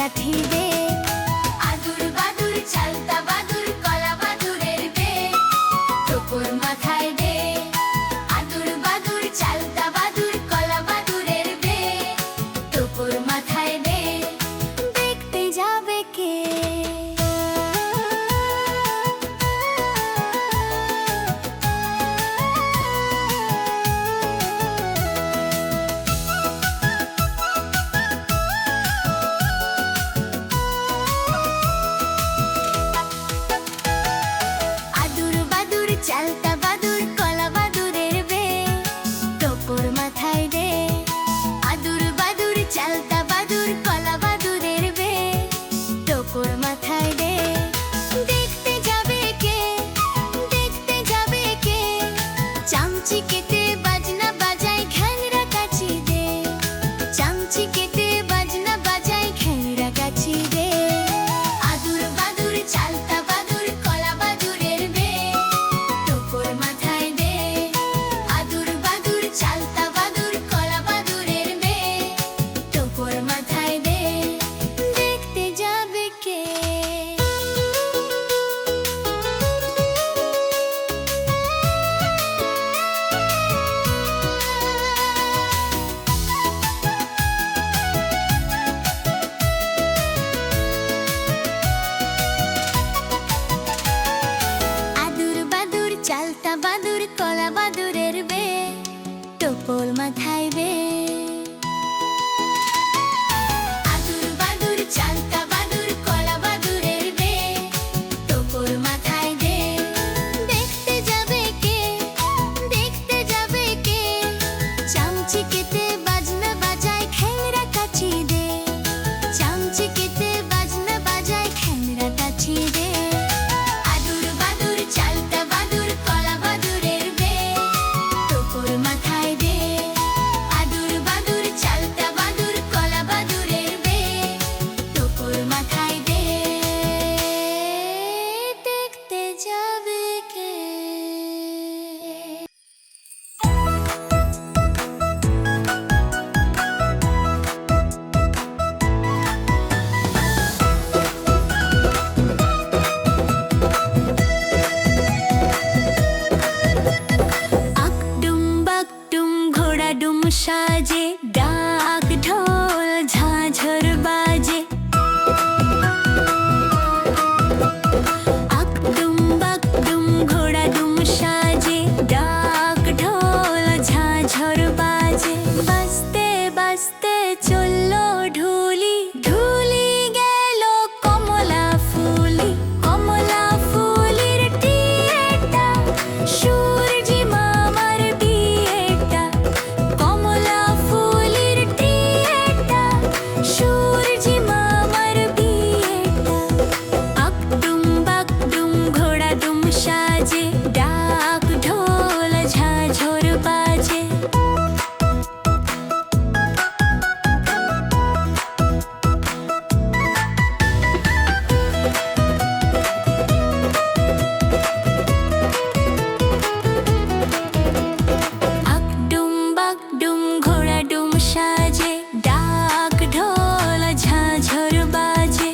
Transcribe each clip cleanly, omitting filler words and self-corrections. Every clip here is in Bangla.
কাঠি দে। আদুর বাদুর চালতা বাদুর কলা বাদুরের বে, টোপর মাথায় দে। আদুর বাদুর চালতা বাদুর কলা বাদুরের বে, টোপর মাথায় দে। দেখতে যাবে কে? চালতা বাদুর কলা বাদুরের বে, টোপর মাথায় দে। আদুর বাদুর চালতা বাদুর কলা বাদুরের বে, টোপর মাথায় দে। দেখতে যাবে কে? দেখতে যাবে কে? চামচি কেটে বাজনা বাজায় ঘ্যাংরা কাছি দে। চামচি কেটে বাজনা বাজায় ঘ্যাংরা কাছি দে। আদুর বাদুর চালতা বাদুর কলা বাদুরের বে, টোপর মাথায় দে। আদুর বাদুর চালতা বাদুর কলা বাদুরের বে, টোপর মাথায় দে। দেখতে যাবে কে? আদুর বাদুর চালতা বাদুর কলা বাদুরের বে, টোপর মাথায় দে। আদুর বাদুর চালতা বাদুর কলা বাদুরের বে, টোপর মাথায় দে। দেখতে যাবে কে? দেখতে যাবে কে? চামচি কেটে বাজনা বাজায় ঘ্যাংরা কাছি দে। চামচি কেটে বাজনা বাজায় ঘ্যাংরা কাছি দে। আদুর বাদুর চালতা বাদুর কলা বাদুরের বে, টোপর মাথায় দে। আদুর বাদুর চালতা বাদুর কলা বাদুরের বে, টোপর মাথায় দে। দেখতে যাবে কে? আকডুম বাকডুম ঘোড়া ডুম সাজে, ডাক ঢোল ঝাঁঝর বাজে। আকডুম বাকডুম ঘোড়া ডুম সাজে, ডাক ঢোল ঝাঁঝর বাজে। বাজতে বাজতে চললো ঢুলি, ঢুলি গেল কমলা ফুলি। কমলা ফুলির টিয়েটা, সূর্যি মামার বিয়েটা। কমলা ফুলির টিয়েটা, সূর্যি মামার বিয়েটা। আকডুম বাকডুম ঘোড়া ডুম সাজে, ডাক ঢোল ঝাঁঝর বাজে। আকডুম বাকডুম ঘোড়া ডুম সাজে, ডাক ঢোল ঝাঁঝর বাজে।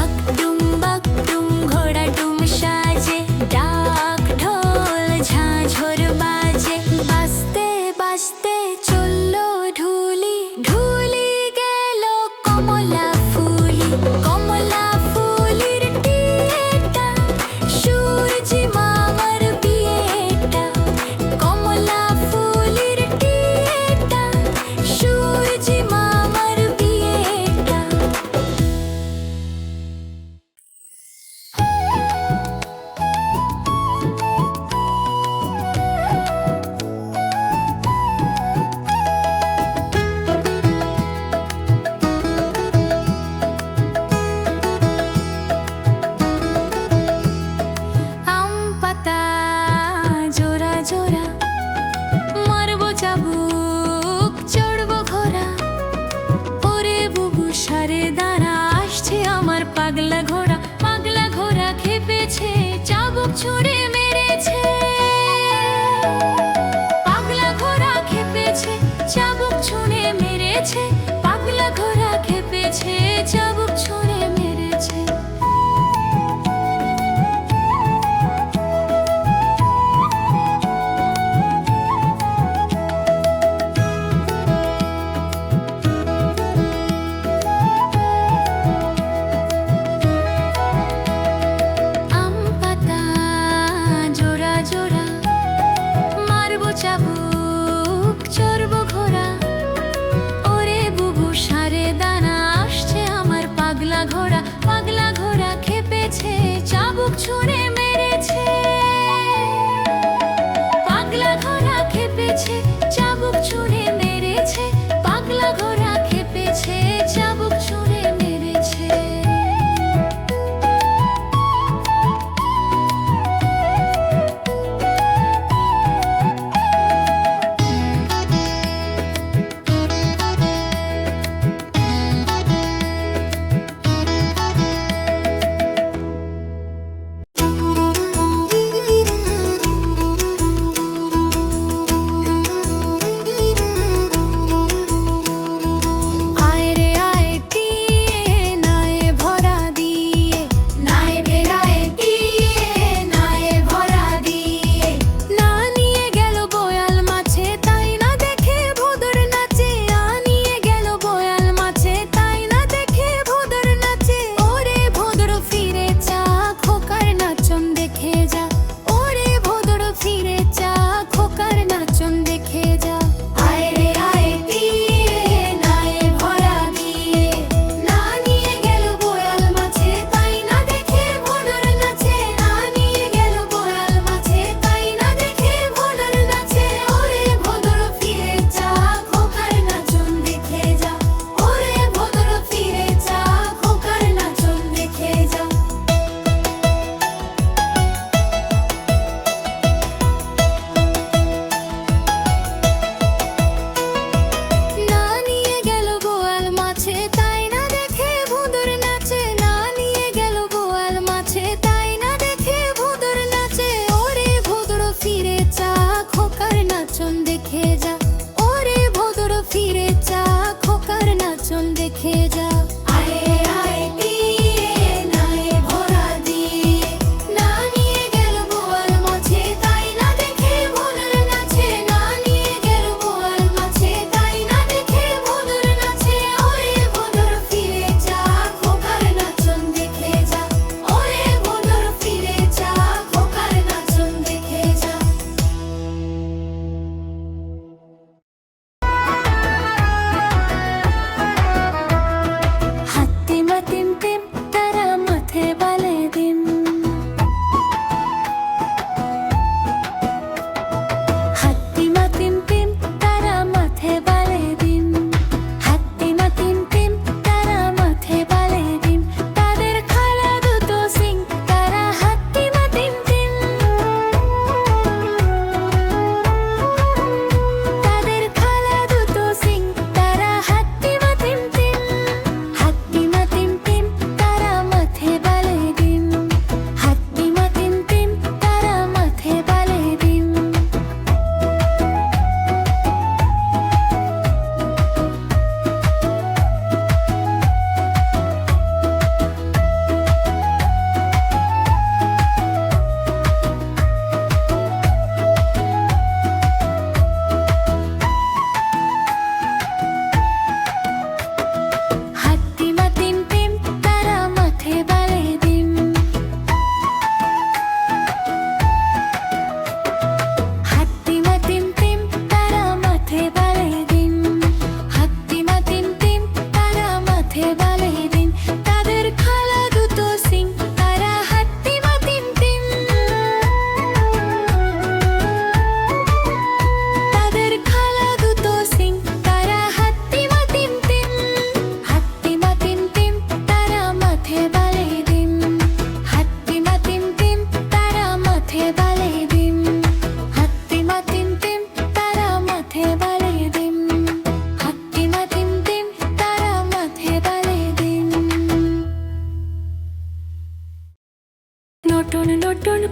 আকডুম বাকডুম ঘোড়া ডুম সাজে, ডাক ঢোল ঝাঁঝর বাজে। বাজতে বাজতে চললো ঢুলি, ঢুলি গেল কমলা ফুলি। কমলা ফুলির টিয়েটা, সূর্যি মামার বিয়েটা। চড়বো চাবুক, চড়বো ঘোড়া। ওরে বুবু সারে দানা, আসছে আমার পাগলা ঘোড়া। পাগলা ঘোড়া খেপেছে, চাবুক ছুঁড়ে মেরেছে। পাগলা ঘোড়া খেপেছে, চাবুক ছুঁড়ে মেরেছে। পাগলা ঘোড়া খেপেছে, চাবুক ছুঁড়ে মেরেছে।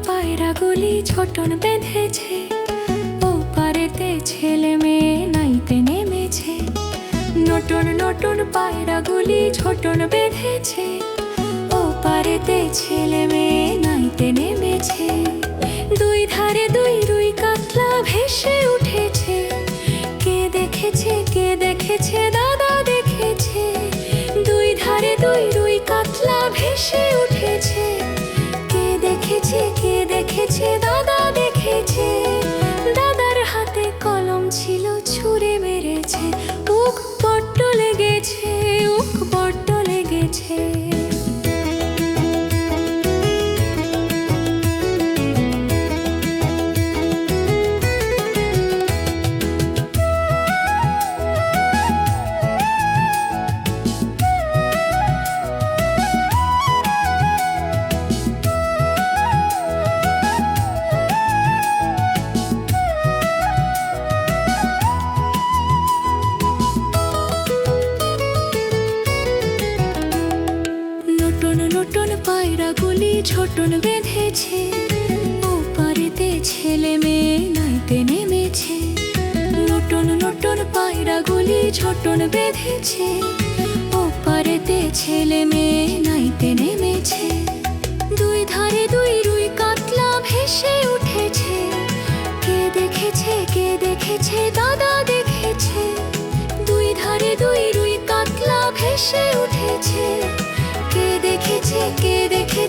পায়রাগুলি ছোটন বেঁধেছে, ও পারেতে ছেলে মেয়ে নাইতে নেমেছে। নতুন নতুন পায়রাগুলি ছোটন বেঁধেছে, ও পারেতে ছেলে মেয়ে নাইতে নেমেছে। দুই ধারে দুই রুই কাতলা ভেসে উঠেছে, কে দেখেছে দাদা দেখেছে। দুই ধারে দুই রুই কাতলা ভেসে উঠেছে, কে দেখেছে দাদা দেখেছে। দাদার হাত ছোটন বেঁধেছে, ও পারেতে ছেলে মেয়ে নাইতে নেমেছে। নতুন নতুন পায়রাগুলি ছোটন বেঁধেছে, ও পারেতে ছেলে মেয়ে নাইতে নেমেছে। দুই ধারে দুই রুই কাতলা ভেসে উঠেছে, কে দেখেছে কে দেখেছে দাদা দেখেছে। দুই ধারে দুই রুই কাতলা ভেসে উঠেছে, কে দেখেছে কে দেখেছে